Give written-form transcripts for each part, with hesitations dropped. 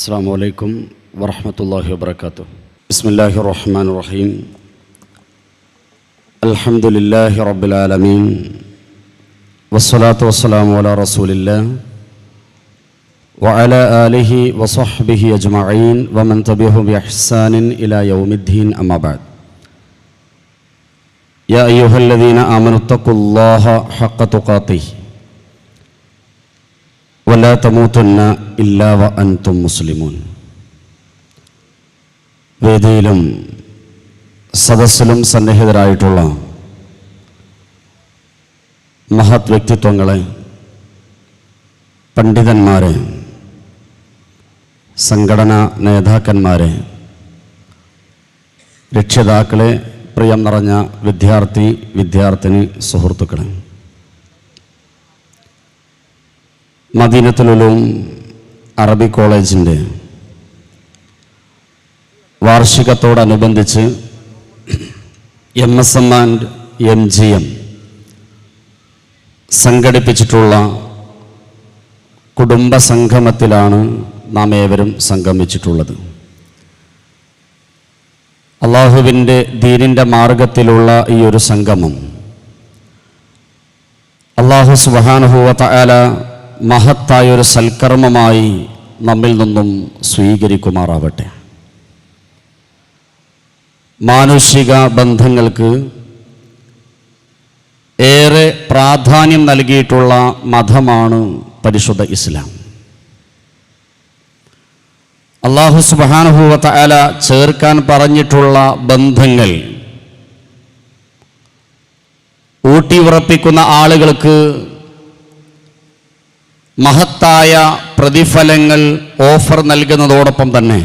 അസ്സലാമു അലൈക്കും വറഹ്മത്തുള്ളാഹി വബറകാതുഹു. ബിസ്മില്ലാഹിർ റഹ്മാനിർ റഹീം. അൽഹംദുലില്ലാഹി റബ്ബിൽ ആലമീൻ. വസ്സലാത്തു വസ്സലാമു അലാ റസൂലില്ലാഹ് വഅലാ ആലിഹി വസഹ്ബിഹി അജ്മഈൻ വമൻ തബിഅഹും ബിഇഹ്സാനിൻ ഇലാ യൗമിദ്ദീൻ. അമ്മാ ബഅദ്. യാ അയ്യുഹല്ലദീന ആമനുത്തഖുല്ലാഹ ഹഖ്ക തുഖാതിഹി വലാ തമൂതുന്ന ഇല്ലാ വഅൻതും മുസ്ലിമൂൻ. വേദിയിലും സദസ്സിലും സന്നിഹിതരായിട്ടുള്ള മഹത് വ്യക്തിത്വങ്ങളെ, പണ്ഡിതന്മാരെ, സംഘടനാ നേതാക്കന്മാരെ, രക്ഷിതാക്കളെ, പ്രിയം നിറഞ്ഞ വിദ്യാർത്ഥിനി സുഹൃത്തുക്കളെ, മദീനത്തുൽ ഉലൂം അറബി കോളേജിൻ്റെ വാർഷികത്തോടനുബന്ധിച്ച് MSM ആൻഡ് MGM സംഘടിപ്പിച്ചിട്ടുള്ള കുടുംബ സംഗമത്തിലാണ് നാം ഏവരും സംഗമിച്ചിട്ടുള്ളത്. അള്ളാഹുവിൻ്റെ ദീനിൻ്റെ മാർഗത്തിലുള്ള ഈ ഒരു സംഗമം അള്ളാഹു സുബ്ഹാനഹു വ തആല മഹത്തായൊരു സൽക്കർമ്മമായി നമ്മിൽ നിന്നും സ്വീകരിക്കുമാറാവട്ടെ. മാനുഷിക ബന്ധങ്ങൾക്ക് ഏറെ പ്രാധാന്യം നൽകിയിട്ടുള്ള മതമാണ് പരിശുദ്ധ ഇസ്ലാം. അല്ലാഹു സുബ്ഹാനഹു വ തആല ചേർക്കാൻ പറഞ്ഞിട്ടുള്ള ബന്ധങ്ങൾ ഊട്ടിയുറപ്പിക്കുന്ന ആളുകൾക്ക് മഹത്തായ പ്രതിഫലങ്ങൾ ഓഫർ നൽകുന്നതോടൊപ്പം തന്നെ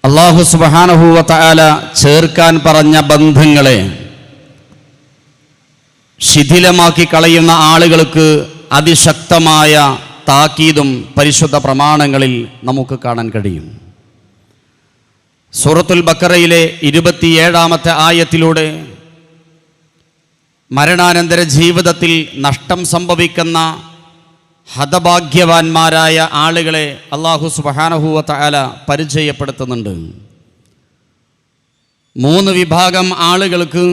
അല്ലാഹു സുബ്ഹാനഹു വ തആല ചേർക്കാൻ പറഞ്ഞ ബന്ധങ്ങളെ ശിഥിലമാക്കി കളയുന്ന ആളുകൾക്ക് അതിശക്തമായ താക്കീതും പരിശുദ്ധ പ്രമാണങ്ങളിൽ നമുക്ക് കാണാൻ കഴിയും. സൂറത്തുൽ ബഖറയിലെ 27-ാമത്തെ ആയത്തിലൂടെ മരണാനന്തര ജീവിതത്തിൽ നഷ്ടം സംഭവിക്കുന്ന ഹതഭാഗ്യവാന്മാരായ ആളുകളെ അല്ലാഹു സുബ്ഹാനഹു വ തആല പരിചയപ്പെടുത്തുന്നുണ്ട്. 3 വിഭാഗം ആളുകൾക്ക്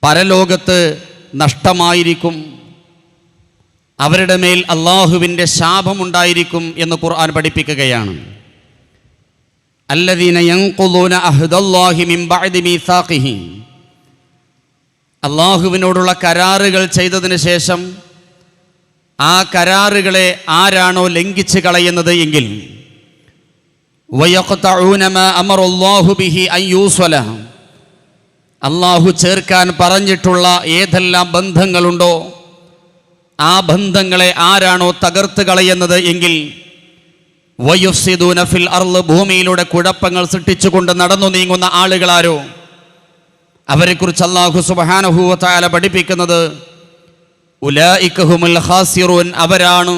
പരലോകത്ത് നഷ്ടമായിരിക്കും, അവരുടെ മേൽ അല്ലാഹുവിൻ്റെ ശാപമുണ്ടായിരിക്കും എന്ന് ഖുർആൻ പഠിപ്പിക്കുകയാണ്. അല്ലദീന യൻഖുദൂന അഹ്ദല്ലാഹി മിൻ ബഅദി മീസാഖിഹി, അല്ലാഹുവിനോടുള്ള കരാറുകൾ ചെയ്തതിന് ശേഷം ആ കരാറുകളെ ആരാണോ ലംഘിച്ച് കളയുന്നത് എങ്കിൽ വയഖ്തഊന മാ അമറല്ലാഹു ബിഹി അൻ യൂസല, അല്ലാഹു ചേർക്കാൻ പറഞ്ഞിട്ടുള്ള ഏതെല്ലാം ബന്ധങ്ങളുണ്ടോ ആ ബന്ധങ്ങളെ ആരാണോ തകർത്ത് കളയുന്നത് എങ്കിൽ വയുഫ്സിദൂന ഫിൽ അർള്, ഭൂമിയിലൂടെ കുഴപ്പങ്ങൾ സൃഷ്ടിച്ചുകൊണ്ട് നടന്നു നീങ്ങുന്ന ആളുകളാരോ അവരെക്കുറിച്ച് അല്ലാഹു സുബ്ഹാനഹു വ തആല പഠിപ്പിക്കുന്നത് ഉലൈക ഹുമുൽ ഖാസിറൂൻ, അവരാണ്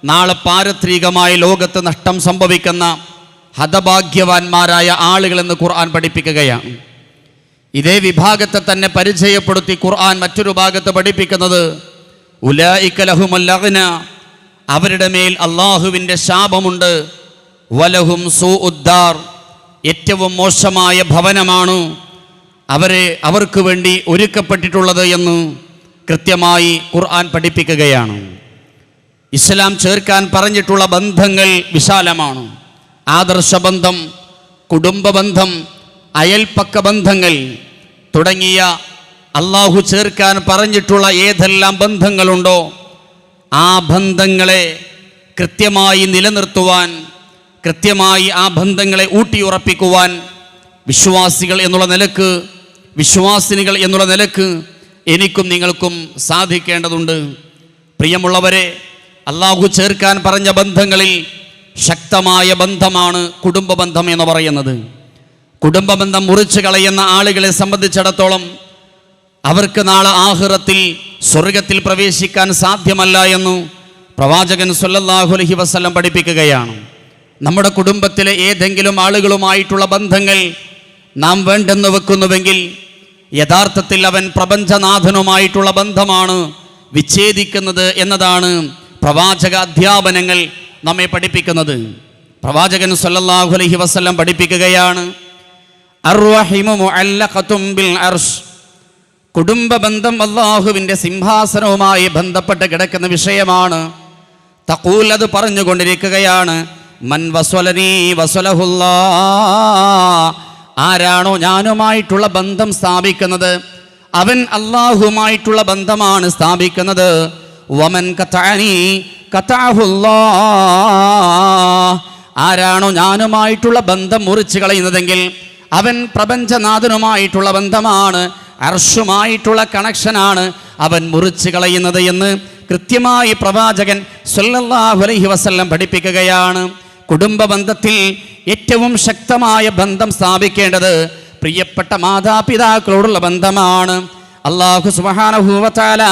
നാളെ പാരത്രികമായ ലോകത്ത് നഷ്ടം സംഭവിക്കുന്ന ഹതഭാഗ്യവാന്മാരായ ആളുകളെന്ന് ഖുർആൻ പഠിപ്പിക്കുകയാണ്. ഇതേ വിഭാഗത്തെ തന്നെ പരിചയപ്പെടുത്തി ഖുർആൻ മറ്റൊരു ഭാഗത്ത് പഠിപ്പിക്കുന്നത് ഉലൈക ലഹുമുൽ ലഗ്ന, അവരുടെ മേൽ അല്ലാഹുവിൻ്റെ ശാപമുണ്ട്. വലഹും സൂഉദ്ദാർ, ഏറ്റവും മോശമായ ഭവനമാണ് അവർക്ക് വേണ്ടി ഒരുക്കപ്പെട്ടിട്ടുള്ളത് എന്ന് കൃത്യമായി ഖുർആൻ പഠിപ്പിക്കുകയാണ്. ഇസ്ലാം ചേർക്കാൻ പറഞ്ഞിട്ടുള്ള ബന്ധങ്ങൾ വിശാലമാണ്. ആദർശബന്ധം, കുടുംബബന്ധം, അയൽപ്പക്ക ബന്ധങ്ങൾ തുടങ്ങിയ അല്ലാഹു ചേർക്കാൻ പറഞ്ഞിട്ടുള്ള ഏതെല്ലാം ബന്ധങ്ങളുണ്ടോ ആ ബന്ധങ്ങളെ കൃത്യമായി നിലനിർത്തുവാൻ, കൃത്യമായി ആ ബന്ധങ്ങളെ ഊട്ടിയുറപ്പിക്കുവാൻ വിശ്വാസികൾ എന്നുള്ള നിലക്ക്, വിശ്വാസിനികൾ എന്നുള്ള നിലക്ക് എനിക്കും നിങ്ങൾക്കും സാധിക്കേണ്ടതുണ്ട്. പ്രിയമുള്ളവരെ, അല്ലാഹു ചേർക്കാൻ പറഞ്ഞ ബന്ധങ്ങളിൽ ശക്തമായ ബന്ധമാണ് കുടുംബബന്ധം എന്ന് പറയുന്നത്. കുടുംബബന്ധം മുറിച്ച് കളയുന്ന ആളുകളെ സംബന്ധിച്ചിടത്തോളം അവർക്ക് നാളെ ആഖിറത്തിൽ സ്വർഗത്തിൽ പ്രവേശിക്കാൻ സാധ്യമല്ല എന്ന് പ്രവാചകൻ സ്വല്ലല്ലാഹു അലൈഹി വസല്ലം പഠിപ്പിക്കുകയാണ്. നമ്മുടെ കുടുംബത്തിലെ ഏതെങ്കിലും ആളുകളുമായിട്ടുള്ള ബന്ധങ്ങൾ നാം വേണ്ടെന്ന് വെക്കുന്നുവെങ്കിൽ യഥാർത്ഥത്തിൽ അവൻ പ്രപഞ്ചനാഥനുമായിട്ടുള്ള ബന്ധമാണ് വിച്ഛേദിക്കുന്നത് എന്നതാണ് പ്രവാചക അധ്യാപനങ്ങൾ നമ്മെ പഠിപ്പിക്കുന്നത്. പ്രവാചകൻ സല്ലല്ലാഹു അലൈഹി വസല്ലം പഠിപ്പിക്കുകയാണ്, അർറഹിമു മുഅല്ലഖതും ബിൽ അർശ്. കുടുംബ ബന്ധം അല്ലാഹുവിൻ്റെ സിംഹാസനവുമായി ബന്ധപ്പെട്ട് കിടക്കുന്ന വിഷയമാണ്. തഖൂൽ, അത് പറഞ്ഞുകൊണ്ടിരിക്കുകയാണ്, മൻ വസ്വലനീ വസ്വലഹുല്ലാഹ്. ആരാണോ ഞാനുമായിട്ടുള്ള ബന്ധം സ്ഥാപിക്കുന്നത് അവൻ അല്ലാഹുമായിട്ടുള്ള ബന്ധമാണ് സ്ഥാപിക്കുന്നത്. വമൻ ഖതഅനീ ഖതഅഹുല്ലാഹ്. ആരാണോ ഞാനുമായിട്ടുള്ള ബന്ധം മുറിച്ചു കളയുന്നതെങ്കിൽ അവൻ പ്രപഞ്ചനാഥനുമായിട്ടുള്ള ബന്ധമാണ്, അർശുമായിട്ടുള്ള കണക്ഷനാണ് അവൻ മുറിച്ചു കളയുന്നത് എന്ന് കൃത്യമായി പ്രവാചകൻ സല്ലല്ലാഹു അലൈഹി വസല്ലം പഠിപ്പിക്കുകയാണ്. കുടുംബ ബന്ധത്തിൽ ഏറ്റവും ശക്തമായ ബന്ധം സ്ഥാപിക്കേണ്ടത് പ്രിയപ്പെട്ട മാതാപിതാക്കളോടുള്ള ബന്ധമാണ്. അല്ലാഹു സുബ്ഹാനഹു വ തആല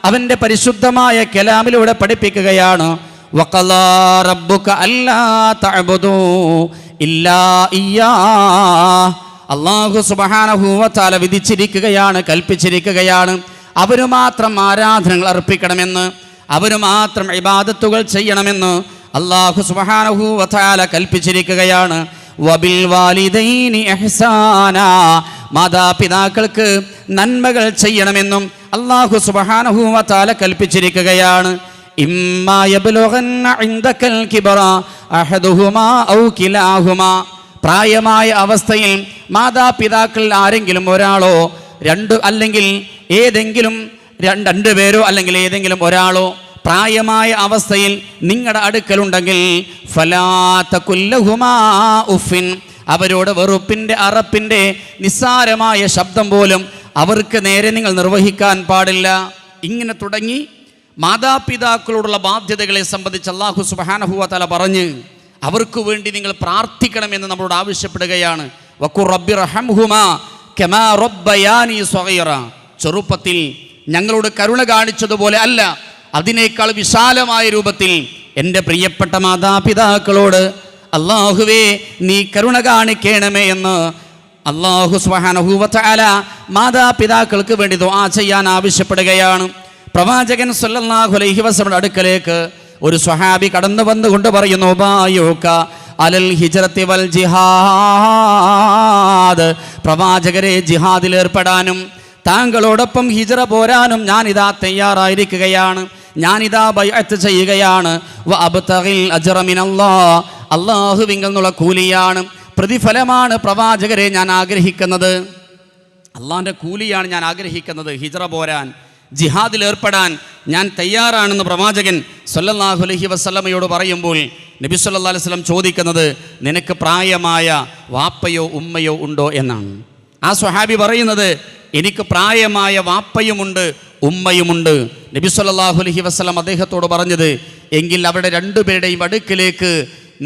അവൻ്റെ പരിശുദ്ധമായ കലാമിലൂടെ പഠിപ്പിക്കുകയാണ്, വഖലാ റബ്ബുക അല്ലാ തഅബുദൂ ഇല്ലാ ഇയ്യാഹ്. അല്ലാഹു സുബ്ഹാനഹു വ തആല വിധിച്ചിരിക്കുകയാണ്, കൽപ്പിച്ചിരിക്കുകയാണ്, അവന് മാത്രം ആരാധനകൾ അർപ്പിക്കണമെന്ന്, അവന് മാത്രം ഇബാദത്തുകൾ ചെയ്യണമെന്ന് അല്ലാഹു സുബ്ഹാനഹു വ തആല കൽപ്പിച്ചിരിക്കുകയാണ്. വബിൽ വാലിദൈനി ഇഹ്സാനാ. മാതാപിതാക്കൾക്ക് നന്മകൾ ചെയ്യണമെന്നും അല്ലാഹു സുബ്ഹാനഹു വ തആല കൽപ്പിച്ചിരിക്കുകയാണ്. ഇമ്മാ യബ്ലുഗന്ന ഇൻദകൽ കിബറ അഹദുഹുമാ ഔ കിലാഹുമാ. പ്രായമായ അവസ്ഥയിൽ മാതാപിതാക്കൾ ആരെങ്കിലും ഒരാളോ രണ്ടുപേരോ അല്ലെങ്കിൽ ഏതെങ്കിലും ഒരാളോ പ്രായമായ അവസ്ഥയിൽ നിങ്ങളുടെ അടുക്കലുണ്ടെങ്കിൽ ഫലാ തഖുൽ ലഹുമാ ഉഫിൻ. അവരോട് വെറുപ്പിൻ്റെ അറപ്പിൻ്റെ നിസ്സാരമായ ശബ്ദം പോലും അവർക്ക് നേരെ നിങ്ങൾ നിർവഹിക്കാൻ പാടില്ല. ഇങ്ങനെ തുടങ്ങി മാതാപിതാക്കളോടുള്ള ബാധ്യതകളെ സംബന്ധിച്ച് അല്ലാഹു സുബ്ഹാനഹു വ തആല പറഞ്ഞ് അവർക്ക് വേണ്ടി നിങ്ങൾ പ്രാർത്ഥിക്കണമെന്ന് നമ്മളോട് ആവശ്യപ്പെടുകയാണ്. വഖുർ റബ്ബി റഹംഹുമാ കമാ റബ്ബയാനി സ്വഗീറ. ചെറുപ്പത്തിൽ ഞങ്ങളോട് കരുണ കാണിച്ചതുപോലെ അല്ല, അതിനേക്കാൾ വിശാലമായ രൂപത്തിൽ എൻ്റെ പ്രിയപ്പെട്ട മാതാപിതാക്കളോട് അല്ലാഹുവേ നീ കരുണ കാണിക്കണമേ എന്ന് അല്ലാഹു സുബ്ഹാനഹു വ തആല മാതാപിതാക്കൾക്ക് വേണ്ടി ദുആ ചെയ്യാൻ ആവശ്യപ്പെടുകയാണ്. പ്രവാചകൻ സല്ലല്ലാഹു അലൈഹി വസല്ലം അടുക്കലേക്ക് ഒരു സ്വഹാബി കടന്നു വന്നുകൊണ്ട് പറയുന്നു, ബായുക അലൽ ഹിജ്റത്തി വൽ ജിഹാദ്. പ്രവാചകരെ, ജിഹാദിൽ ഏർപ്പെടാനും താങ്കളോടൊപ്പം ഹിജ്റ പോരാനും ഞാനിതാ തയ്യാറായിരിക്കുകയാണ്, ഞാനിതാ ബൈഅത്ത് ചെയ്യുകയാണ്. വ അബ്തഗിൽ അജ്റ മിനല്ലാഹ്. അല്ലാഹുവിങ്കൽ നിന്നുള്ള കൂലിയാണ്, പ്രതിഫലമാണ് പ്രവാചകരെ ഞാൻ ആഗ്രഹിക്കുന്നത്. അള്ളാഹിൻ്റെ കൂലിയാണ് ഞാൻ ആഗ്രഹിക്കുന്നത്. ഹിജ്റ പോരാൻ, ജിഹാദിൽ ഏർപ്പെടാൻ ഞാൻ തയ്യാറാണെന്ന് പ്രവാചകൻ സല്ലല്ലാഹു അലൈഹി വസല്ലമയോട് പറയുമ്പോൾ നബി സല്ലല്ലാഹു അലൈഹി വസല്ലം ചോദിക്കുന്നത്, നിനക്ക് പ്രായമായ വാപ്പയോ ഉമ്മയോ ഉണ്ടോ എന്നാണ്. ആ സ്വഹാബി പറയുന്നത്, എനിക്ക് പ്രായമായ വാപ്പയുമുണ്ട് ഉമ്മയുമുണ്ട്. നബി സല്ലല്ലാഹു അലൈഹി വസല്ലം അദ്ദേഹത്തോട് പറഞ്ഞത്, എങ്കിൽ അവരുടെ രണ്ടുപേരുടെയും അടുക്കിലേക്ക്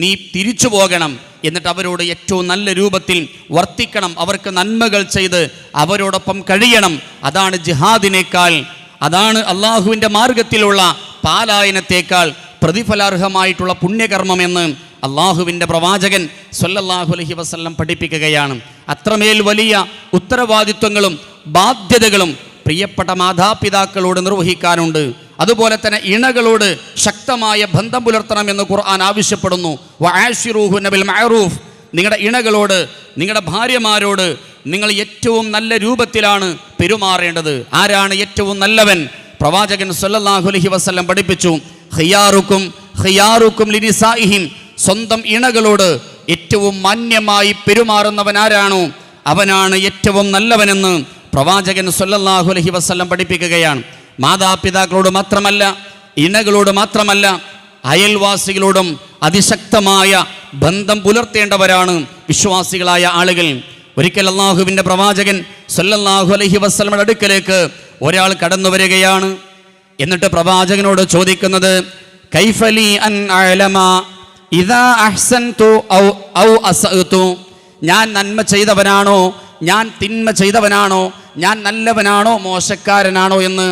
നീ തിരിച്ചു പോകണം, എന്നിട്ട് അവരോട് ഏറ്റവും നല്ല രൂപത്തിൽ വർത്തിക്കണം, അവർക്ക് നന്മകൾ ചെയ്ത് അവരോടൊപ്പം കഴിയണം. അതാണ് ജിഹാദിനേക്കാൾ, അതാണ് അള്ളാഹുവിൻ്റെ മാർഗത്തിലുള്ള പാലായനത്തേക്കാൾ പ്രതിഫലാർഹമായിട്ടുള്ള പുണ്യകർമ്മമെന്ന് അള്ളാഹുവിൻ്റെ പ്രവാചകൻ സല്ലല്ലാഹു അലൈഹി വസല്ലം പഠിപ്പിക്കുകയാണ്. അത്രമേൽ വലിയ ഉത്തരവാദിത്വങ്ങളും ബാധ്യതകളും പ്രിയപ്പെട്ട മാതാപിതാക്കളോട് നിർവഹിക്കാനുണ്ട്. അതുപോലെ തന്നെ ഇണകളോട് ശക്തമായ ബന്ധം പുലർത്തണമെന്ന് ഖുർആൻ ആവശ്യപ്പെടുന്നു. വആശിറൂഹുന്ന ബിൽ മഅറൂഫ്. നിങ്ങളുടെ ഇണകളോട്, നിങ്ങളുടെ ഭാര്യമാരോട് നിങ്ങൾ ഏറ്റവും നല്ല രൂപത്തിലാണ് പെരുമാറേണ്ടത്. ആരാണ് ഏറ്റവും നല്ലവൻ? പ്രവാചകൻ സല്ലല്ലാഹു അലൈഹി വസല്ലം പഠിപ്പിച്ചു, ഖിയാറുക്കും ലിനിസാഇഹിം. സ്വന്തം ഇണകളോട് ഏറ്റവും മാന്യമായി പെരുമാറുന്നവൻ ആരാണോ അവനാണ് ഏറ്റവും നല്ലവനെന്ന് പ്രവാചകൻ സല്ലല്ലാഹു അലൈഹി വസല്ലം പഠിപ്പിക്കുകയാണ്. മാതാപിതാക്കളോട് മാത്രമല്ല, ഇണകളോട് മാത്രമല്ല, അയൽവാസികളോടും അതിശക്തമായ ബന്ധം പുലർത്തേണ്ടവരാണ് വിശ്വാസികളായ ആളുകൾ. ഒരിക്കൽ അല്ലാഹുവിൻ്റെ പ്രവാചകൻ സല്ലല്ലാഹു അലൈഹി വസല്ലമയുടെ അടുക്കലേക്ക് ഒരാൾ കടന്നു വരികയാണ്. എന്നിട്ട് പ്രവാചകനോട് ചോദിക്കുന്നത്, കൈഫലി അൻ അഅലമ ഇദാ അഹ്സൻതു ഔ അസഅതു. ഞാൻ നന്മ ചെയ്തവനാണോ, ഞാൻ തിന്മ ചെയ്തവനാണോ, ഞാൻ നല്ലവനാണോ മോശക്കാരനാണോ എന്ന്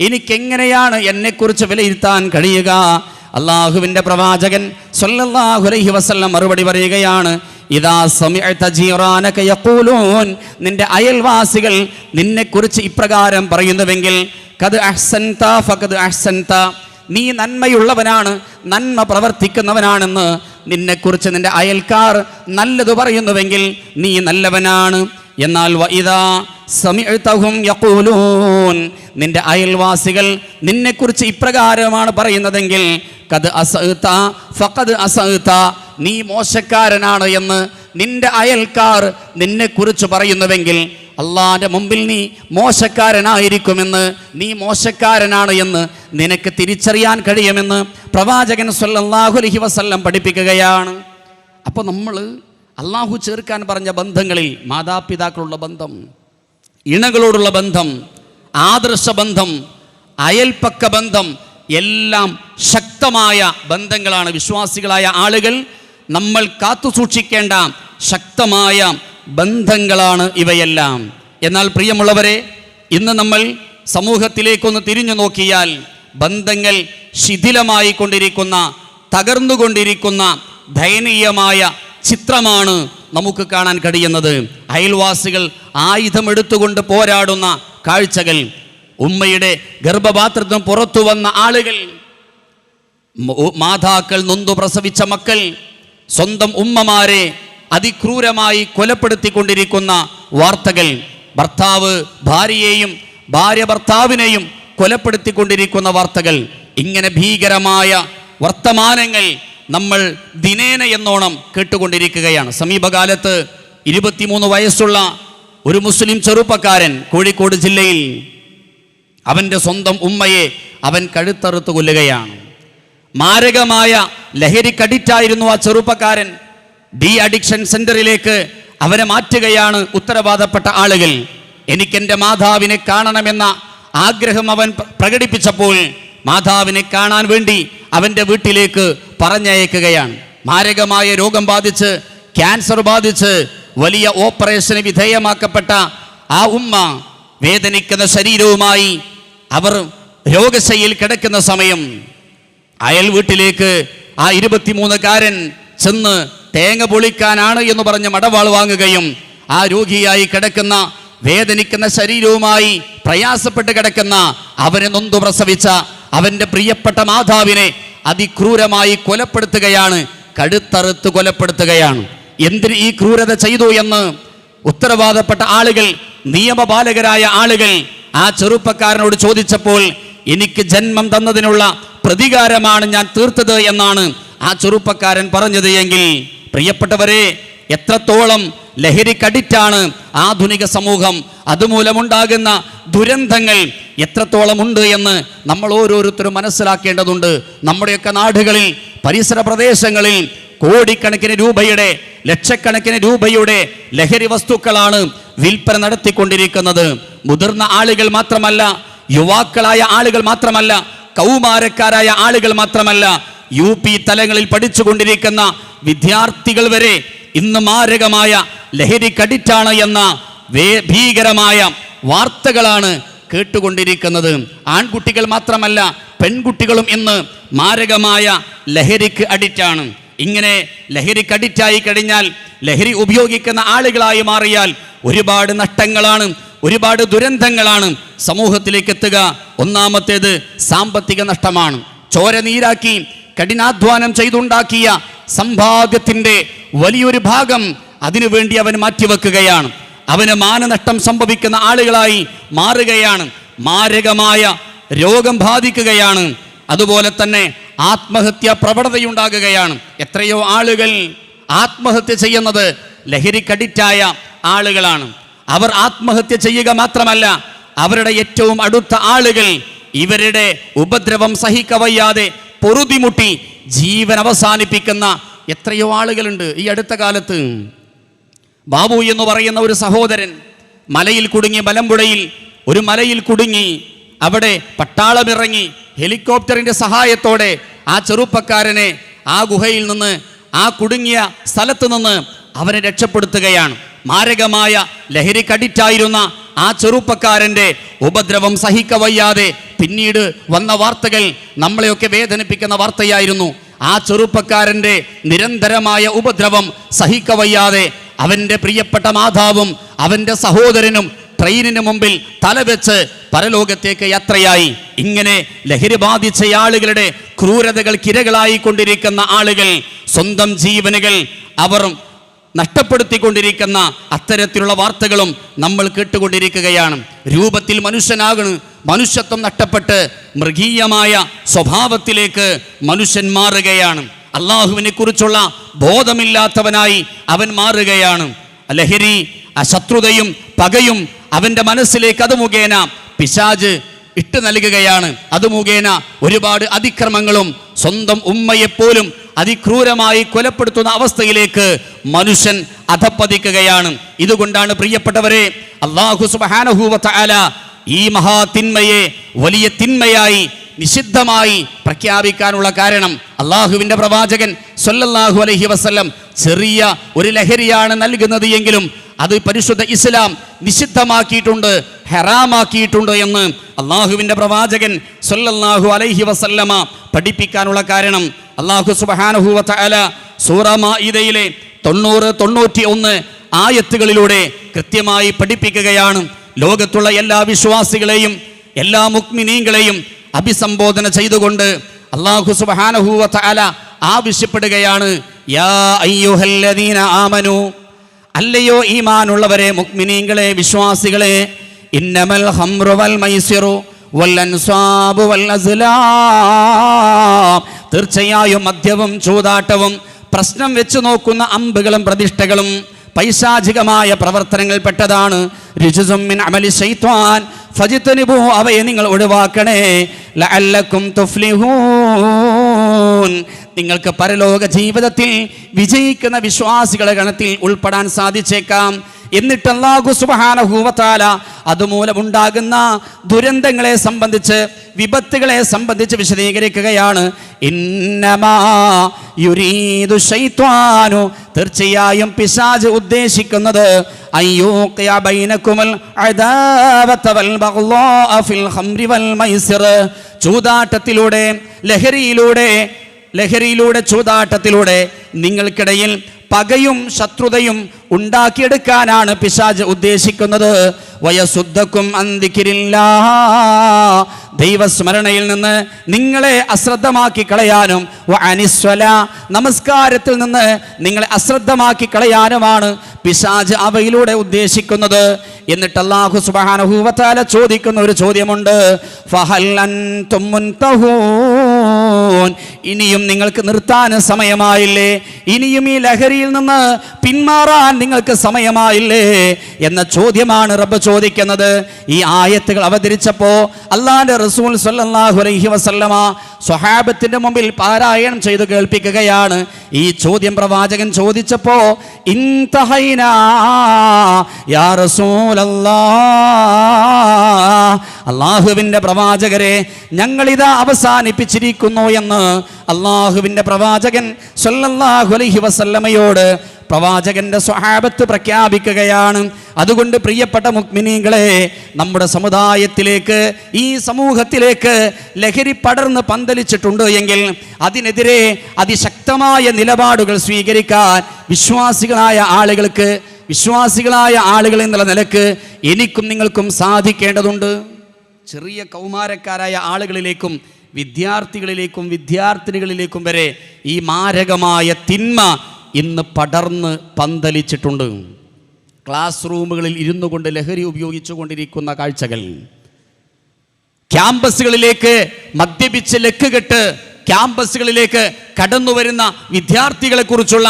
എനിക്കെങ്ങനെയാണ് എന്നെക്കുറിച്ച് വിലയിരുത്താൻ കഴിയുക? അള്ളാഹുവിൻ്റെ പ്രവാചകൻ സല്ലല്ലാഹു അലൈഹി വസല്ലം മറുപടി പറയുകയാണ്, ഇദാ സമിഅത ജീറാനക യഖൂലൂൻ. നിന്റെ അയൽവാസികൾ നിന്നെക്കുറിച്ച് ഇപ്രകാരം പറയുന്നുവെങ്കിൽ ഖദ് അഹ്സൻത ഫഖദ് അഹ്സൻത. നീ നന്മയുള്ളവനാണ്, നന്മ പ്രവർത്തിക്കുന്നവനാണെന്ന് നിന്നെക്കുറിച്ച് നിന്റെ അയൽക്കാർ നല്ലത് പറയുന്നുവെങ്കിൽ നീ നല്ലവനാണ്. എന്നാൽ വഇദാ സമിഅതഹും യഖൂലൂൻ, നിന്റെ അയൽവാസികൾ നിന്നെക്കുറിച്ച് ഇപ്രകാരമാണ് പറയുന്നതെങ്കിൽ ഖദ് അസഅത ഫഖദ് അസഅത, നീ മോശക്കാരനാണ് എന്ന് നിന്റെ അയൽക്കാർ നിന്നെക്കുറിച്ച് പറയുന്നുവെങ്കിൽ അള്ളാന്റെ മുമ്പിൽ നീ മോശക്കാരനായിരിക്കുമെന്ന്, നീ മോശക്കാരനാണ് എന്ന് നിനക്ക് തിരിച്ചറിയാൻ കഴിയുമെന്ന് പ്രവാചകൻ സ്വല്ലല്ലാഹു അലൈഹി വസല്ലം പഠിപ്പിക്കുകയാണ്. അപ്പോൾ നമ്മൾ അള്ളാഹു ചേർക്കാൻ പറഞ്ഞ ബന്ധങ്ങളിൽ മാതാപിതാക്കളുള്ള ബന്ധം, ഇണകളോടുള്ള ബന്ധം, ആദർശ ബന്ധം, അയൽപ്പക്ക ബന്ധം എല്ലാം ശക്തമായ ബന്ധങ്ങളാണ്. വിശ്വാസികളായ ആളുകൾ നമ്മൾ കാത്തു സൂക്ഷിക്കേണ്ട ശക്തമായ ബന്ധങ്ങളാണ് ഇവയെല്ലാം. എന്നാൽ പ്രിയമുള്ളവരെ, ഇന്ന് നമ്മൾ സമൂഹത്തിലേക്കൊന്ന് തിരിഞ്ഞു നോക്കിയാൽ ബന്ധങ്ങൾ ശിഥിലമായി കൊണ്ടിരിക്കുന്ന, തകർന്നുകൊണ്ടിരിക്കുന്ന ദയനീയമായ ചിത്രമാണ് നമുക്ക് കാണാൻ കഴിയുന്നത്. അയൽവാസികൾ ആയുധമെടുത്തുകൊണ്ട് പോരാടുന്ന കാഴ്ചകൾ, ഉമ്മയുടെ ഗർഭപാത്രത്തിന് പുറത്തു വന്ന ആളുകൾ, മാതാക്കൾ നൊന്തു പ്രസവിച്ച മക്കൾ സ്വന്തം ഉമ്മമാരെ അതിക്രൂരമായി കൊലപ്പെടുത്തിക്കൊണ്ടിരിക്കുന്ന വാർത്തകൾ, ഭർത്താവ് ഭാര്യയെയും ഭാര്യ ഭർത്താവിനെയും കൊലപ്പെടുത്തിക്കൊണ്ടിരിക്കുന്ന വാർത്തകൾ, ഇങ്ങനെ ഭീകരമായ വർത്തമാനങ്ങൾ നമ്മൾ ദിനേന എന്നോണം കേട്ടുകൊണ്ടിരിക്കുകയാണ്. സമീപകാലത്ത് 23 വയസ്സുള്ള ഒരു മുസ്ലിം ചെറുപ്പക്കാരൻ കോഴിക്കോട് ജില്ലയിൽ അവൻ്റെ സ്വന്തം ഉമ്മയെ അവൻ കഴുത്തറുത്ത് കൊല്ലുകയാണ്. മാരകമായ ലഹരിക്കഡിക്റ്റായിരുന്നു ആ ചെറുപ്പക്കാരൻ. ഡി അഡിക്ഷൻ സെന്ററിലേക്ക് അവരെ മാറ്റുകയാണ് ഉത്തരവാദപ്പെട്ട ആളുകൾ. എനിക്കെൻ്റെ മാതാവിനെ കാണണമെന്ന ആഗ്രഹം അവൻ പ്രകടിപ്പിച്ചപ്പോൾ മാതാവിനെ കാണാൻ വേണ്ടി അവൻ്റെ വീട്ടിലേക്ക് പറഞ്ഞയക്കുകയാണ്. മാരകമായ രോഗം ബാധിച്ച്, ക്യാൻസർ ബാധിച്ച് വലിയ ഓപ്പറേഷന് വിധേയമാക്കപ്പെട്ട ആ ഉമ്മ വേദനിക്കുന്ന ശരീരവുമായി അവർ രോഗശയ്യയിൽ കിടക്കുന്ന സമയം അയൽ വീട്ടിലേക്ക് ആ 23-കാരൻ ചെന്ന് തേങ്ങ പൊളിക്കാനാണ് എന്ന് പറഞ്ഞ് മടവാൾ വാങ്ങുകയും ആ രോഗിയായി കിടക്കുന്ന, വേദനിക്കുന്ന ശരീരവുമായി പ്രയാസപ്പെട്ട് കിടക്കുന്ന, അവനെ നൊന്തു പ്രസവിച്ച അവൻ്റെ പ്രിയപ്പെട്ട മാതാവിനെ അതിക്രൂരമായി കൊലപ്പെടുത്തുകയാണ്, കഴുത്തറുത്ത് കൊലപ്പെടുത്തുകയാണ്. എന്തിന് ഈ ക്രൂരത ചെയ്തു എന്ന് ഉത്തരവാദപ്പെട്ട ആളുകൾ, നിയമപാലകരായ ആളുകൾ ആ ചെറുപ്പക്കാരനോട് ചോദിച്ചപ്പോൾ എനിക്ക് ജന്മം തന്നതിനുള്ള പ്രതികാരമാണ് ഞാൻ തീർത്തത് എന്നാണ് ആ ചെറുപ്പക്കാരൻ പറഞ്ഞത്. എങ്കിൽ പ്രിയപ്പെട്ടവരെ, എത്രത്തോളം ലഹരിക്കഡിക്റ്റാണ് ആധുനിക സമൂഹം, അതുമൂലമുണ്ടാകുന്ന ദുരന്തങ്ങൾ എത്രത്തോളം ഉണ്ട് എന്ന് നമ്മൾ ഓരോരുത്തരും മനസ്സിലാക്കേണ്ടതുണ്ട്. നമ്മുടെയൊക്കെ നാടുകളിൽ, പരിസര പ്രദേശങ്ങളിൽ കോടിക്കണക്കിന് രൂപയുടെ, ലക്ഷക്കണക്കിന് രൂപയുടെ ലഹരി വസ്തുക്കളാണ് വിൽപ്പന നടത്തിക്കൊണ്ടിരിക്കുന്നത്. മുതിർന്ന ആളുകൾ മാത്രമല്ല, യുവാക്കളായ ആളുകൾ മാത്രമല്ല, കൗമാരക്കാരായ ആളുകൾ മാത്രമല്ല, UP തലങ്ങളിൽ പഠിച്ചുകൊണ്ടിരിക്കുന്ന വിദ്യാർത്ഥികൾ വരെ ഇന്ന് മാരകമായ ലഹരിക്കഡിക്റ്റാണ് എന്ന ഭീകരമായ വാർത്തകളാണ് കേട്ടുകൊണ്ടിരിക്കുന്നത്. ആൺകുട്ടികൾ മാത്രമല്ല, പെൺകുട്ടികളും ഇന്ന് മാരകമായ ലഹരിക്ക് അഡിക്റ്റാണ്. ഇങ്ങനെ ലഹരിക്ക് അഡിക്റ്റായി കഴിഞ്ഞാൽ, ലഹരി ഉപയോഗിക്കുന്ന ആളുകളായി മാറിയാൽ ഒരുപാട് നഷ്ടങ്ങളാണ്, ഒരുപാട് ദുരന്തങ്ങളാണ് സമൂഹത്തിലേക്ക് എത്തുക. ഒന്നാമത്തേത് സാമ്പത്തിക നഷ്ടമാണ്. ചോര നീരാക്കി കഠിനാധ്വാനം ചെയ്തുണ്ടാക്കിയ സമ്പാദ്യത്തിൻ്റെ വലിയൊരു ഭാഗം അതിനുവേണ്ടി അവൻ മാറ്റിവെക്കുകയാണ്. അവന് മാനനഷ്ടം സംഭവിക്കുന്ന ആളുകളായി മാറുകയാണ്. മാരകമായ രോഗം ബാധിക്കുകയാണ്. അതുപോലെ തന്നെ ആത്മഹത്യ പ്രവണതയുണ്ടാകുകയാണ്. എത്രയോ ആളുകൾ ആത്മഹത്യ ചെയ്യുന്നത് ലഹരിക്കഡിക്റ്റായ ആളുകളാണ്. അവർ ആത്മഹത്യ ചെയ്യുക മാത്രമല്ല, അവരുടെ ഏറ്റവും അടുത്ത ആളുകൾ ഇവരുടെ ഉപദ്രവം സഹിക്കവയ്യാതെ പൊറുതിമുട്ടി ജീവൻ അവസാനിപ്പിക്കുന്ന എത്രയോ ആളുകളുണ്ട്. ഈ അടുത്ത കാലത്ത് ബാബു എന്ന് പറയുന്ന ഒരു സഹോദരൻ മലയിൽ കുടുങ്ങി, മലമ്പുഴയിൽ ഒരു മലയിൽ കുടുങ്ങി. അവിടെ പട്ടാളമിറങ്ങി ഹെലികോപ്റ്ററിന്റെ സഹായത്തോടെ ആ ചെറുപ്പക്കാരനെ ആ ഗുഹയിൽ നിന്ന്, ആ കുടുങ്ങിയ സ്ഥലത്ത് നിന്ന് അവനെ രക്ഷപ്പെടുത്തുകയാണ്. മാരകമായ ലഹരിക്കഡിക്റ്റായിരുന്ന ആ ചെറുപ്പക്കാരൻ്റെ ഉപദ്രവം സഹിക്കവയ്യാതെ പിന്നീട് വന്ന വാർത്തകൾ നമ്മളെയൊക്കെ വേദനിപ്പിക്കുന്ന വാർത്തയായിരുന്നു. ആ ചെറുപ്പക്കാരൻ്റെ നിരന്തരമായ ഉപദ്രവം സഹിക്കവയ്യാതെ അവൻ്റെ പ്രിയപ്പെട്ട മാതാവും അവൻ്റെ സഹോദരനും ട്രെയിനിന് മുമ്പിൽ തലവെച്ച് പരലോകത്തേക്ക് യാത്രയായി. ഇങ്ങനെ ലഹരി ബാധിച്ച ആളുകളുടെ ക്രൂരതകൾക്കിരകളായി കൊണ്ടിരിക്കുന്ന ആളുകൾ, സ്വന്തം ജീവനുകൾ അവർ നഷ്ടപ്പെടുത്തിക്കൊണ്ടിരിക്കുന്ന അത്തരത്തിലുള്ള വാർത്തകളും നമ്മൾ കേട്ടുകൊണ്ടിരിക്കുകയാണ്. രൂപത്തിൽ മനുഷ്യനാകണം, മനുഷ്യത്വം നഷ്ടപ്പെട്ട് മൃഗീയമായ സ്വഭാവത്തിലേക്ക് മനുഷ്യൻ മാറുകയാണ്. അള്ളാഹുവിനെ കുറിച്ചുള്ള ബോധമില്ലാത്തവനായി അവൻ മാറുകയാണ്. ലഹരി, ശത്രുതയും പകയും അവന്റെ മനസ്സിലേക്ക് അത് മുഖേന പിശാച് ഇട്ട് നൽകുകയാണ്. അത് മുഖേന ഒരുപാട് അതിക്രമങ്ങളും സ്വന്തം ഉമ്മയെപ്പോലും അതിക്രൂരമായി കൊലപ്പെടുത്തുന്ന അവസ്ഥയിലേക്ക് മനുഷ്യൻ അധപ്പതിക്കുകയാണ്. ഇതുകൊണ്ടാണ് പ്രിയപ്പെട്ടവരെ, അല്ലാഹു സുബ്ഹാനഹു വ തആല ഈ മഹാതിന്മയെ വലിയ തിന്മയായി നിഷിദ്ധമായി പ്രഖ്യാപിക്കാനുള്ള കാരണം, അള്ളാഹുവിന്റെ പ്രവാചകൻ സ്വല്ലല്ലാഹു അലൈഹി വസല്ലം ചെറിയ ഒരു ലഹരിയാണ് നൽകുന്നത് എങ്കിലും അത് പരിശുദ്ധ ഇസ്ലാം നിഷിദ്ധമാക്കിയിട്ടുണ്ട്, ഹറാമാക്കിയിട്ടുണ്ട് എന്ന് അള്ളാഹുവിന്റെ പ്രവാചകൻ സ്വല്ലല്ലാഹു അലൈഹി വസല്ലമ പഠിപ്പിക്കാനുള്ള കാരണം, അള്ളാഹു സുബ്ഹാനഹു വ തആല സൂറ മാഇദയിലെ 90-91 ആയത്തുകളിലൂടെ കൃത്യമായി പഠിപ്പിക്കുകയാണ്. ലോകത്തുള്ള എല്ലാ വിശ്വാസികളെയും എല്ലാ മുഅ്മിനീങ്ങളെയും അഭിസംബോധന ചെയ്തുകൊണ്ട് അല്ലാഹു സുബ്ഹാനഹു വ തആല ആവശ്യപ്പെടുകയാണ്, യാ അയ്യുഹല്ലദീന ആമനു, അല്ലയോ ഈമാനുള്ളവരെ, മുഅ്മിനീങ്ങളെ, വിശ്വാസികളെ, ഇന്നമൽ ഖംറു വൽ മൈസിറു വൽ അൻസാബു വൽ അസ്ലാം, തീർച്ചയായും മദ്യവും ചൂതാട്ടവും പ്രശ്നം വെച്ചു നോക്കുന്ന അമ്പുകളും പ്രതിഷ്ഠകളും പൈശാചികമായ പ്രവർത്തനങ്ങൾ പെട്ടതാണ്. രിജ്സും മിൻ അമലി ശൈത്വാൻ ഫജ്തനിബൂ, അവയെ നിങ്ങൾ ഒഴിവാക്കണേ. ലഅല്ലക്കും തുഫ്ലിഹൂൻ, നിങ്ങൾക്ക് പരലോക ജീവിതത്തിൽ വിജയിക്കുന്ന വിശ്വാസികളുടെ ഗണത്തിൽ ഉൾപ്പെടാൻ സാധിച്ചേക്കാം. എന്നിട്ട് അല്ലാഹു സുബ്ഹാനഹു വ തആല അതുമൂലമുണ്ടാകുന്ന ദുരന്തങ്ങളെ സംബന്ധിച്ച്, വിപത്തുകളെ സംബന്ധിച്ച് വിശദീകരിക്കുകയാണ്. ഇന്നമാ യുരീദു ശൈത്വാനു, തീർച്ചയായും പിശാച് ഉദ്ദേശിക്കുന്നത് അയ്യൂഖിയ ബൈനകുമുൽ അദാവത വൽ ബഗ്ളാഅ ഫിൽ ഖംറി വൽ മൈസിർ, ചൂതാട്ടത്തിലൂടെ, ലഹരിയിലൂടെ ചൂതാട്ടത്തിലൂടെ നിങ്ങൾക്കിടയിൽ പകയും ശത്രുതയും ഉണ്ടാക്കിയെടുക്കാനാണ് പിശാച് ഉദ്ദേശിക്കുന്നത്. വയസുദ്ദക്കും അൻ ദിക്രില്ലാഹ്, ദൈവസ്മരണയിൽ നിന്ന് നിങ്ങളെ അശ്രദ്ധമാക്കി കളയാനും, വഅനിസ്വലാ, നമസ്കാരത്തിൽ നിന്ന് നിങ്ങളെ അശ്രദ്ധമാക്കി കളയാനുമാണ് പിശാച് അവയിലൂടെ ഉദ്ദേശിക്കുന്നത്. എന്നിട്ട് അല്ലാഹു സുബ്ഹാനഹു വ തആല ചോദിക്കുന്ന ഒരു ചോദ്യമുണ്ട്, ഫഹൽ അൻതും മുൻതഹൂൻ, ഇനിയും നിങ്ങൾക്ക് നിർത്താൻ സമയമായില്ലേ? ഇനിയും ഈ ലഹരിയിൽ നിന്ന് പിന്മാറാൻ നിങ്ങൾക്ക് സമയമായില്ലേ എന്ന ചോദ്യമാണ് റബ്ബ് ചോദിക്കുന്നത്. ഈ ആയത്തുകൾ അവതരിച്ചപ്പോൾ അല്ലാഹുവിന്റെ റസൂൽ സ്വല്ലല്ലാഹു അലൈഹി വസല്ലമ സ്വഹാബത്തിന്റെ മുമ്പിൽ പാരായണം ചെയ്തു കേൾപ്പിക്കുകയാണ്. ഈ ചോദ്യം പ്രവാചകൻ ചോദിച്ചപ്പോ, ഇൻതഹൈനാ യാ റസൂലല്ലാഹ്, അല്ലാഹുവിന്റെ പ്രവാചകരെ, ഞങ്ങളിതാ അവസാനിപ്പിച്ചിരിക്കുന്നു എന്ന് അല്ലാഹുവിന്റെ പ്രവാചകൻ സ്വല്ലല്ലാഹു അലൈഹി വസല്ലമയോട് പ്രവാചകന്റെ സ്വഹാബത്ത് പ്രഖ്യാപിക്കുകയാണ്. അതുകൊണ്ട് പ്രിയപ്പെട്ട മുഅ്മിനീങ്ങളെ, നമ്മുടെ സമുദായത്തിലേക്ക്, ഈ സമൂഹത്തിലേക്ക് ലഹരി പടർന്ന് പന്തലിച്ചിട്ടുണ്ട് എങ്കിൽ അതിനെതിരെ അതിശക്തമായ നിലപാടുകൾ സ്വീകരിക്കാൻ വിശ്വാസികളായ ആളുകൾ എന്നുള്ള നിലക്ക് എനിക്കും നിങ്ങൾക്കും സാധിക്കേണ്ടതുണ്ട്. ചെറിയ കൗമാരക്കാരായ ആളുകളിലേക്കും വിദ്യാർത്ഥിനികളിലേക്കും വരെ ഈ മാരകമായ തിന്മ ഇന്ന് പടർന്ന് പന്തലിച്ചിട്ടുണ്ട്. ക്ലാസ് റൂമുകളിൽ ഇരുന്നു കൊണ്ട് ലഹരി ഉപയോഗിച്ചു കൊണ്ടിരിക്കുന്ന കാഴ്ചകൾ, ക്യാമ്പസുകളിലേക്ക് മദ്യപിച്ച് ലക്കുകെട്ട് ക്യാമ്പസുകളിലേക്ക് കടന്നു വരുന്ന വിദ്യാർത്ഥികളെ കുറിച്ചുള്ള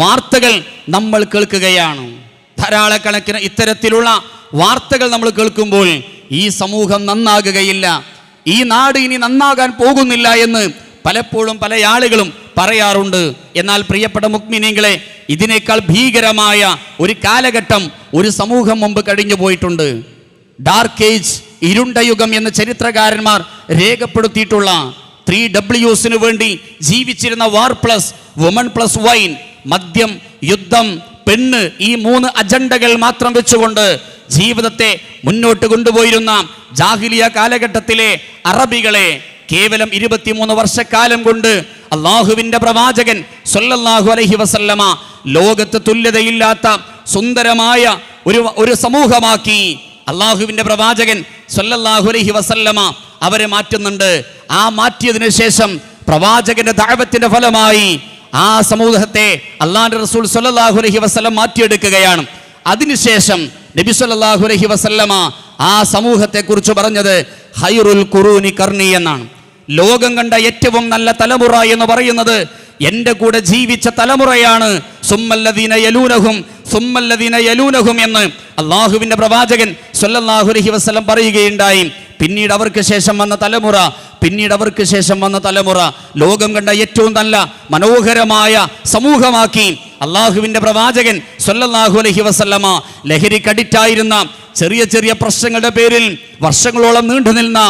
വാർത്തകൾ നമ്മൾ കേൾക്കുകയാണ്. ധാരാളക്കണക്കിന് ഇത്തരത്തിലുള്ള വാർത്തകൾ നമ്മൾ കേൾക്കുമ്പോൾ ഈ സമൂഹം നന്നാകുകയില്ല, ഈ നാട് ഇനി നന്നാകാൻ പോകുന്നില്ല എന്ന് പലപ്പോഴും പല ആളുകളും പറയാറുണ്ട്. എന്നാൽ പ്രിയപ്പെട്ട മുഅ്മിനീങ്ങളെ, ഇതിനേക്കാൾ ഭീകരമായ ഒരു കാലഘട്ടം ഒരു സമൂഹം മുമ്പ് കഴിഞ്ഞു പോയിട്ടുണ്ട്. ഡാർക്ക് ഏജ്, ഇരുണ്ട യുഗം എന്ന് ചരിത്രകാരന്മാർ രേഖപ്പെടുത്തിയിട്ടുള്ള 3Ws വേണ്ടി ജീവിച്ചിരുന്ന വാർ പ്ലസ് വുമൺ പ്ലസ് വൈൻ, മദ്യം, യുദ്ധം, പെണ്ണ്, ഈ 3 അജണ്ടകൾ മാത്രം വെച്ചുകൊണ്ട് ജീവിതത്തെ മുന്നോട്ട് കൊണ്ടുപോയിരുന്ന ജാഹിലിയ കാലഘട്ടത്തിലെ അറബികളെ കേവലം 23 വർഷക്കാലം കൊണ്ട് അള്ളാഹുവിന്റെ പ്രവാചകൻ സ്വല്ലല്ലാഹു അലൈഹി വസല്ലമ ലോകത്ത് തുല്യതയില്ലാത്ത സുന്ദരമായ ഒരു സമൂഹമാക്കി അള്ളാഹുവിന്റെ പ്രവാചകൻ സ്വല്ലല്ലാഹു അലൈഹി വസല്ലമ അവരെ മാറ്റുന്നുണ്ട്. ആ മാറ്റിയതിനു ശേഷം പ്രവാചകന്റെ ദഅവത്തിന്റെ ഫലമായി ആ സമൂഹത്തെ അള്ളാഹുവിന്റെ റസൂൽ സ്വല്ലല്ലാഹു അലൈഹി വസല്ലം മാറ്റിയെടുക്കുകയാണ്. അതിനുശേഷം നബി സ്വല്ലല്ലാഹു അലൈഹി വസല്ലമ ആ സമൂഹത്തെ കുറിച്ച് പറഞ്ഞത് ഖൈറുൽ ഖുറൂനി ഖർനി എന്നാണ്. ലോകം കണ്ട ഏറ്റവും നല്ല തലമുറ എന്ന് പറയുന്നത് എൻ്റെ കൂടെ ജീവിച്ച തലമുറയാണ്. സുമ്മല്ലദീന യലൂനഹും സുമ്മല്ലദീന യലൂനഹും എന്ന് അള്ളാഹുവിന്റെ പ്രവാചകൻ സ്വല്ലല്ലാഹു അലൈഹി വസല്ലം പറയുകയുണ്ടായി. പിന്നീട് അവർക്ക് ശേഷം വന്ന തലമുറ, പിന്നീട് അവർക്ക് ശേഷം വന്ന തലമുറ ലോകം കണ്ട ഏറ്റവും നല്ല മനോഹരമായ സമൂഹമാക്കി അള്ളാഹുവിന്റെ പ്രവാചകൻ സ്വല്ലല്ലാഹു അലൈഹി വസല്ലമ ലഹരിക്കടിറ്റായിരുന്ന ചെറിയ ചെറിയ പ്രശ്നങ്ങളുടെ പേരിൽ വർഷങ്ങളോളം നീണ്ടുനിന്ന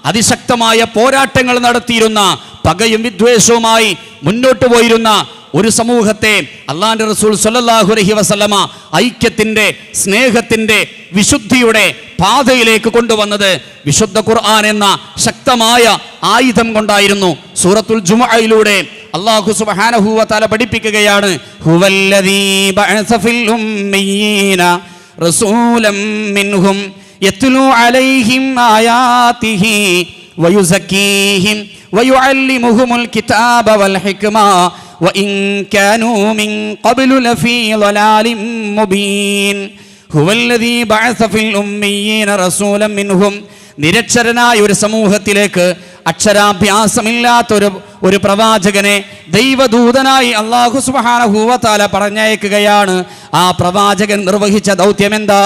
അതിശക്തമായ പോരാട്ടങ്ങൾ നടത്തിയിരുന്ന പകയും വിദ്വേഷവുമായി മുന്നോട്ട് പോയിരുന്ന ഒരു സമൂഹത്തെ അള്ളാഹുവിന്റെ റസൂൽ സ്വല്ലല്ലാഹു അലൈഹി വസല്ലമ ഐക്യത്തിന്റെ, സ്നേഹത്തിന്റെ, വിശുദ്ധിയുടെ പാതയിലേക്ക് കൊണ്ടുവന്നത് വിശുദ്ധ ഖുർആൻ എന്ന ശക്തമായ ആയുധം കൊണ്ടായിരുന്നു. സൂറത്തുൽ ജുമുഅയിലൂടെ അല്ലാഹു സുബ്ഹാനഹു വ തആല പഠിപ്പിക്കുകയാണ്, ഹുവല്ലദീ ബഅസ ഫിൽ ഉമ്മീന റസൂലൻ മിൻഹും യത്ലു അലൈഹിം ആയാതിഹി വയുസക്കീഹിം വയുഅല്ലിമുഹുമുൽ കിതാബ വൽ ഹിക്മ വഇൻ കാനൂ മിൻ ഖബ്ലു ലഫീ ളലാലിൻ മുബീൻ. ഹുവല്ലദീ ബഅസ ഫിൽ ഉമ്മീന റസൂലൻ മിൻഹും, നിരക്ഷരനായ ഒരു സമൂഹത്തിലേക്ക് അക്ഷരാഭ്യാസമില്ലാത്ത ഒരു പ്രവാചകനെ ദൈവദൂതനായി അല്ലാഹു സുബ്ഹാനഹു വ തആല പറഞ്ഞയക്കുകയാണ്. ആ പ്രവാചകൻ നിർവഹിച്ച ദൗത്യം എന്താ?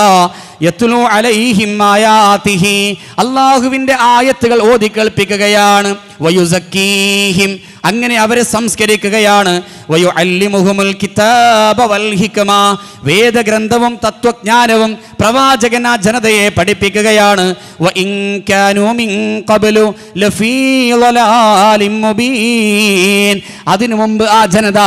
യത്ലു അലൈഹിം ആയാതിഹി, അല്ലാഹുവിന്റെ ആയത്തുകൾ ഓതി കേൾപ്പിക്കുകയാണ്. വയുസക്കീഹിം, അങ്ങനെ അവരെ സംസ്കരിക്കുകയാണ്. വയുഅല്ലിമുഹുമുൽ കിതാബ വൽ ഹിക്മ, വേദഗ്രന്ഥവും തത്വജ്ഞാനവും പ്രവാചകൻ ആ ജനതയെ പഠിപ്പിക്കുകയാണ്. വഇൻ കാനൂ മിൻ ഖബ്ലു ലഫീ ളലാലിൻ മുബീൻ, അതിനു മുമ്പ് ആ ജനത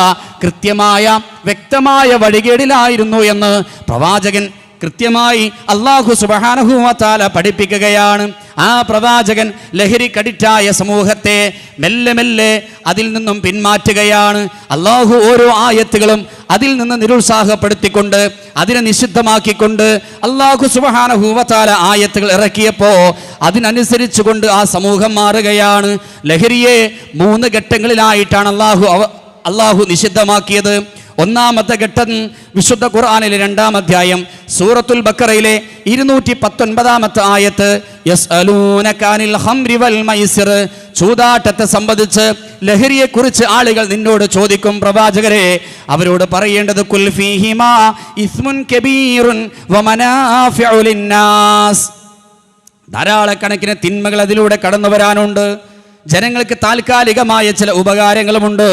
കൃത്യമായ വ്യക്തമായ വഴികേടിലായിരുന്നു എന്ന് പ്രവാചകൻ കൃത്യമായി അല്ലാഹു സുബ്ഹാനഹു വ തആല പഠിപ്പിക്കുകയാണ്. ആ പ്രവാചകൻ ലഹരിക്കടിറ്റായ സമൂഹത്തെ മെല്ലെ മെല്ലെ അതിൽ നിന്നും പിന്മാറ്റുകയാണ്. അല്ലാഹു ഓരോ ആയത്തുകളും അതിൽ നിന്ന് നിരുത്സാഹപ്പെടുത്തിക്കൊണ്ട്, അതിനെ നിഷിദ്ധമാക്കിക്കൊണ്ട് അല്ലാഹു സുബ്ഹാനഹു വ തആല ആയത്തുകൾ ഇറക്കിയപ്പോൾ അതിനനുസരിച്ചുകൊണ്ട് ആ സമൂഹം മാറുകയാണ്. ലഹരിയെ 3 ഘട്ടങ്ങളിലായിട്ടാണ് അല്ലാഹു നിഷിദ്ധമാക്കിയത്. ഒന്നാമത്തെ ഘട്ടം വിശുദ്ധ ഖുർആനിലെ 2-ാം അധ്യായം സൂറത്തുൽ ബഖറയിലെ 219-ാമത്തെ ആയത്ത്, യസ്അലൂനക അനിൽ ഖംരി വൽ മൈസിർ, ചൂതാട്ടത്തെ സംബന്ധിച്ച്, ലഹരിയെക്കുറിച്ച് ആളുകൾ നിന്നോട് ചോദിക്കും പ്രവാചകരെ. അവരോട് പറയേണ്ടത് കുൽ ഫീഹിമാ ഇസ്മുൻ കബീറുൻ വമനാഫിഉ ലിന്നാസ്, ധാരാളക്കണക്കിന് തിന്മകൾ അതിലൂടെ കടന്നു വരാനുണ്ട്, ജനങ്ങൾക്ക് താൽക്കാലികമായ ചില ഉപകാരങ്ങളുമുണ്ട്.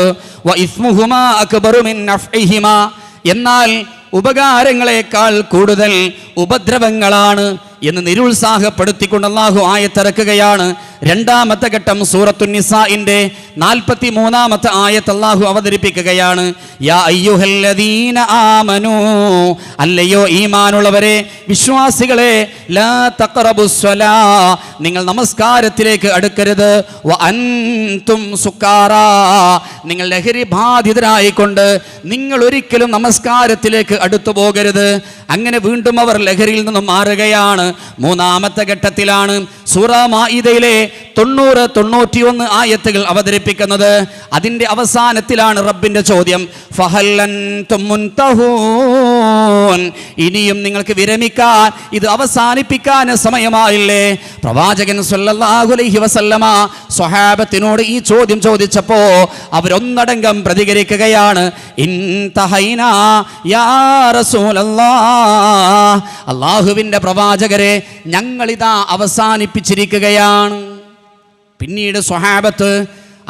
വ ഇസ്മുഹുമാ അക്ബറു മിൻ നഫ്ഇഹിമാ, എന്നാൽ ഉപകാരങ്ങളെക്കാൾ കൂടുതൽ ഉപദ്രവങ്ങളാണ് എന്ന് നിരുത്സാഹപ്പെടുത്തിക്കൊണ്ട് അല്ലാഹു ആയത്തിറക്കുകയാണ്. 2-ാമത്തെ ഘട്ടം സൂറത്തുൻ നിസാഇന്റെ 43-ാമത്തെ ആയത്ത് അല്ലാഹു അവതരിപ്പിക്കുകയാണ്. യാ അയ്യുഹല്ലദീന ആമനൂ, അല്ലയോ ഈമാനുള്ളവരെ, വിശ്വാസികളെ, ലാ തഖറബുസ്സലാ, നിങ്ങൾ നമസ്കാരത്തിലേക്ക് അടുക്കരുത്. വ അൻതും സുക്കാറാ, നിങ്ങൾ ലഹരി ബാധിതരായിക്കൊണ്ട് നിങ്ങൾ ഒരിക്കലും നമസ്കാരത്തിലേക്ക് അടുത്തു പോകരുത്. അങ്ങനെ വീണ്ടും അവർ ലഹരിയിൽ നിന്നും മാറുകയാണ്. 3-ാമത്തെ ഘട്ടത്തിലാണ് സൂറ മാഇദയിലെ 90-91 ആയത്തുകൾ അവതരിപ്പിക്കുന്നത്. അതിന്റെ അവസാനത്തിലാണ് റബ്ബിന്റെ ചോദ്യം, ഫഹൽ അൻതും മുൻതഹൂൻ, ഇനിയും നിങ്ങൾക്ക് വിരമിക്കാൻ, ഇത് അവസാനിപ്പിക്കാൻ സമയമായില്ലേ? പ്രവാചകൻ സ്വല്ലല്ലാഹു അലൈഹി വസല്ലമ സ്വഹാബത്തിനോട് ഈ ചോദ്യം ചോദിച്ചപ്പോ അവരൊന്നടങ്കം പ്രതികരിക്കുകയാണ്, ഇൻതഹൈനാ യാ റസൂലല്ലാഹ്, അല്ലാഹുവിന്റെ പ്രവാചകരെ, ഞങ്ങളിതാ അവസാനിപ്പിച്ചിരിക്കുകയാണ്. പിന്നീട് സ്വഹാബത്ത്,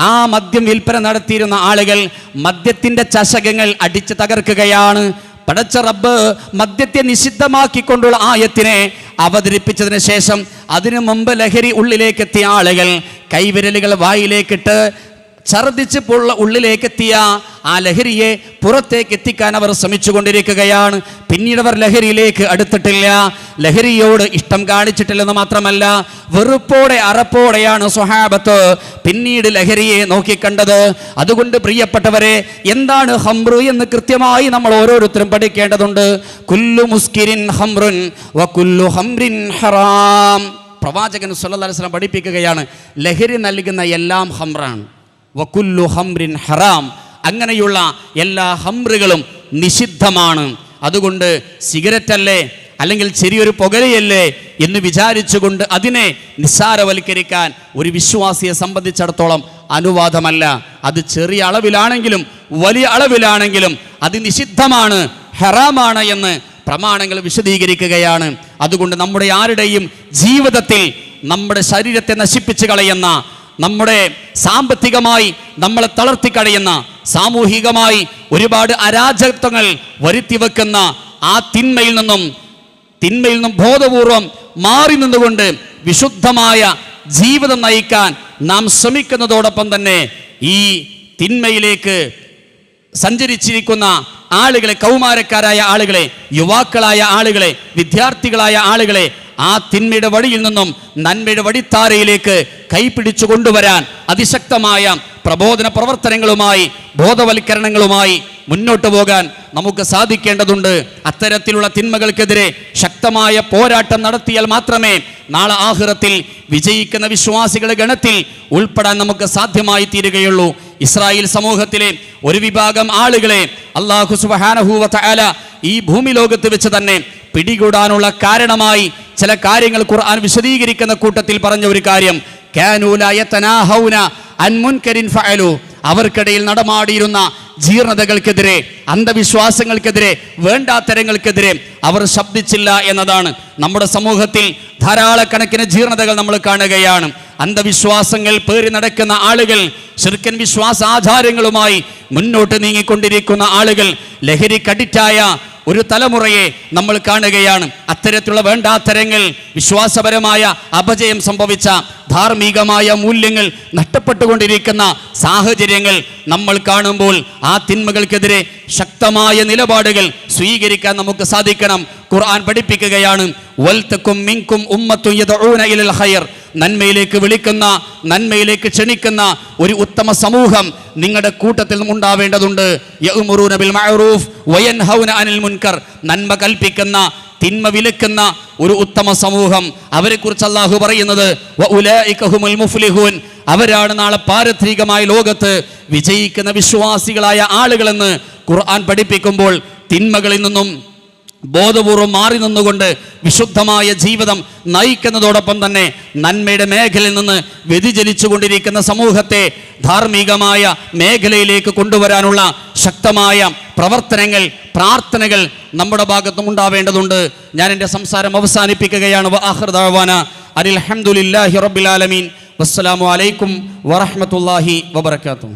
ആ മദ്യം വിൽപ്പന നടത്തിയിരുന്ന ആളുകൾ മദ്യത്തിന്റെ ചഷകങ്ങൾ അടിച്ച് തകർക്കുകയാണ്. പടച്ച റബ്ബ് മദ്യത്തെ നിഷിദ്ധമാക്കിക്കൊണ്ടുള്ള ആയത്തിനെ അവതരിപ്പിച്ചതിന് ശേഷം അതിനു മുമ്പ് ലഹരി ഉള്ളിലേക്കെത്തിയ ആളുകൾ കൈവിരലുകൾ വായിലേക്കിട്ട് ഛർദിച്ച് ഉള്ളിലേക്ക് എത്തിയ ആ ലഹരിയെ പുറത്തേക്ക് എത്തിക്കാൻ അവർ ശ്രമിച്ചുകൊണ്ടിരിക്കുകയാണ്. പിന്നീട് അവർ ലഹരിയിലേക്ക് അടുത്തിട്ടില്ല, ലഹരിയോട് ഇഷ്ടം കാണിച്ചിട്ടില്ലെന്ന് മാത്രമല്ല, വെറുപ്പോടെ അറപ്പോടെയാണ് സ്വഹാബത്ത് പിന്നീട് ലഹരിയെ നോക്കിക്കണ്ടത്. അതുകൊണ്ട് പ്രിയപ്പെട്ടവരെ, എന്താണ് ഹംറു എന്ന് കൃത്യമായി നമ്മൾ ഓരോരുത്തരും പഠിക്കേണ്ടതുണ്ട്. കുല്ലു മുസ്കിരിൻ ഹംറുൻ വ കുല്ലു ഹംറിൻ ഹറാം. പ്രവാചകൻ സല്ലല്ലാഹു അലൈഹി വസല്ലം പഠിപ്പിക്കുകയാണ്, ലഹരി നൽകുന്ന എല്ലാം ഹംറാണ്. വകുല്ലു ഹംറിൻ ഹറാം, അങ്ങനെയുള്ള എല്ലാ ഹംറുകളും നിഷിദ്ധമാണ്. അതുകൊണ്ട് സിഗരറ്റല്ലേ അല്ലെങ്കിൽ ചെറിയൊരു പുകയിലല്ലേ എന്ന് വിചാരിച്ചുകൊണ്ട് അതിനെ നിസ്സാരവൽക്കരിക്കാൻ ഒരു വിശ്വാസിയെ സംബന്ധിച്ചിടത്തോളം അനുവാദമല്ല. അത് ചെറിയ അളവിലാണെങ്കിലും വലിയ അളവിലാണെങ്കിലും അത് നിഷിദ്ധമാണ്, ഹറാമാണ് എന്ന് പ്രമാണങ്ങൾ വിശദീകരിക്കുകയാണ്. അതുകൊണ്ട് നമ്മുടെ ആരുടെയും ജീവിതത്തിൽ നമ്മുടെ ശരീരത്തെ നശിപ്പിച്ച് കളയുന്ന, നമ്മുടെ സാമ്പത്തികമായി നമ്മളെ തളർത്തിക്കളയുന്ന, സാമൂഹികമായി ഒരുപാട് അരാജകത്വങ്ങൾ വരുത്തിവെക്കുന്ന ആ തിന്മയിൽ നിന്നും ബോധപൂർവം മാറി നിന്നുകൊണ്ട് വിശുദ്ധമായ ജീവിതം നയിക്കാൻ നാം ശ്രമിക്കുന്നതോടൊപ്പം തന്നെ ഈ തിന്മയിലേക്ക് സഞ്ചരിച്ചിരിക്കുന്ന ആളുകളെ, കൗമാരക്കാരായ ആളുകളെ, യുവാക്കളായ ആളുകളെ, വിദ്യാർത്ഥികളായ ആളുകളെ ആ തിന്മയുടെ വഴിയിൽ നിന്നും നന്മയുടെ വഴിത്താരയിലേക്ക് കൈപിടിച്ചു കൊണ്ടുവരാൻ അതിശക്തമായ പ്രബോധന പ്രവർത്തനങ്ങളുമായി, ബോധവൽക്കരണങ്ങളുമായി മുന്നോട്ട് പോകാൻ നമുക്ക് സാധിക്കേണ്ടതുണ്ട്. അത്തരത്തിലുള്ള തിന്മകൾക്കെതിരെ ശക്തമായ പോരാട്ടം നടത്തിയാൽ മാത്രമേ നാളെ ആഖിറത്തിൽ വിജയിക്കുന്ന വിശ്വാസികളുടെ ഗണത്തിൽ ഉൾപ്പെടാൻ നമുക്ക് സാധ്യമായി തീരുകയുള്ളൂ. ഇസ്രായേൽ സമൂഹത്തിലെ ഒരു വിഭാഗം ആളുകളെ അല്ലാഹു സുബ്ഹാനഹു വ തആല ഈ ഭൂമി ലോകത്ത് വെച്ച് തന്നെ പിടികൂടാനുള്ള കാരണമായി ചില കാര്യങ്ങൾ ഖുർആൻ വിശദീകരിക്കുന്ന കൂട്ടത്തിൽ പറഞ്ഞ ഒരു കാര്യം, കാനൂ ലാ യതനാഹൗന അൻ മുൻകരിൻ ഫഅലു, അവർക്കിടയിൽ നടമാടിയിരുന്ന ജീർണതകൾക്കെതിരെ, അന്ധവിശ്വാസങ്ങൾക്കെതിരെ, വേണ്ടാത്തരങ്ങൾക്കെതിരെ അവർ ശബ്ദിച്ചില്ല എന്നതാണ്. നമ്മുടെ സമൂഹത്തിൽ ധാരാളക്കണക്കിന് ജീർണതകൾ നമ്മൾ കാണുകയാണ്. അന്ധവിശ്വാസങ്ങൾ പേറി നടക്കുന്ന ആളുകൾ, ശിർക്കൻ വിശ്വാസാചാരങ്ങളുമായി മുന്നോട്ട് നീങ്ങിക്കൊണ്ടിരിക്കുന്ന ആളുകൾ, ലഹരിക്കഡിക്റ്റായ ഒരു തലമുറയെ നമ്മൾ കാണുകയാണ്. അത്തരത്തിലുള്ള വേണ്ടാത്തരങ്ങൾ, വിശ്വാസപരമായ അപജയം സംഭവിച്ച, ധാർമ്മികമായ മൂല്യങ്ങൾ നഷ്ടപ്പെട്ടുകൊണ്ടിരിക്കുന്ന സാഹചര്യങ്ങൾ നമ്മൾ കാണുമ്പോൾ ആ തിന്മകൾക്കെതിരെ ശക്തമായ നിലപാടുകൾ സ്വീകരിക്കാൻ നമുക്ക് സാധിക്കണം. ഖുർആൻ പഠിപ്പിക്കുകയാണ്, വൽതകും മിൻകും ഉമ്മത്തുൻ യദഊന ഇലൽ ഖൈർ, നന്മയിലേക്ക് വിളിക്കുന്ന, നന്മയിലേക്ക് ക്ഷണിക്കുന്ന ഒരു ഉത്തമ സമൂഹം നിങ്ങളുടെ കൂട്ടത്തിൽ നിന്നും ഉണ്ടാവേണ്ടതുണ്ട്. യഅ്മുറൂന ബിൽ മഅറൂഫ് വയൻഹൗന അനിൽ മുൻകർ, നന്മ കൽപ്പിക്കുന്ന, തിന്മ വിലക്കുന്ന ഒരു ഉത്തമ സമൂഹം. അവരെക്കുറിച്ച് അല്ലാഹു പറയുന്നത് വഉലൈക ഹുമുൽ മുഫ്ലിഹൂൻ, അവരാണ് നാളെ പാരത്രികമായ ലോകത്ത് വിജയിക്കുന്ന വിശ്വാസികളായ ആളുകളെന്ന് ഖുർആൻ പഠിപ്പിക്കുമ്പോൾ തിന്മകളിൽ നിന്നും ബോധപൂർവം മാറി നിന്നുകൊണ്ട് വിശുദ്ധമായ ജീവിതം നയിക്കുന്നതോടൊപ്പം തന്നെ നന്മയുടെ മേഖലയിൽ നിന്ന് വ്യതിചലിച്ചു കൊണ്ടിരിക്കുന്ന സമൂഹത്തെ ധാർമ്മികമായ മേഖലയിലേക്ക് കൊണ്ടുവരാനുള്ള ശക്തമായ പ്രവർത്തനങ്ങൾ, പ്രാർത്ഥനകൾ നമ്മുടെ ഭാഗത്തും ഉണ്ടാവേണ്ടതുണ്ട്. ഞാൻ എൻ്റെ സംസാരം അവസാനിപ്പിക്കുകയാണ്. വആഖിറു ദഅ്വാനാ അൽഹംദുലില്ലാഹി റബ്ബിൽ ആലമീൻ. വസ്സലാമു അലൈക്കും വറഹ്മത്തുള്ളാഹി വബറകാതുഹു.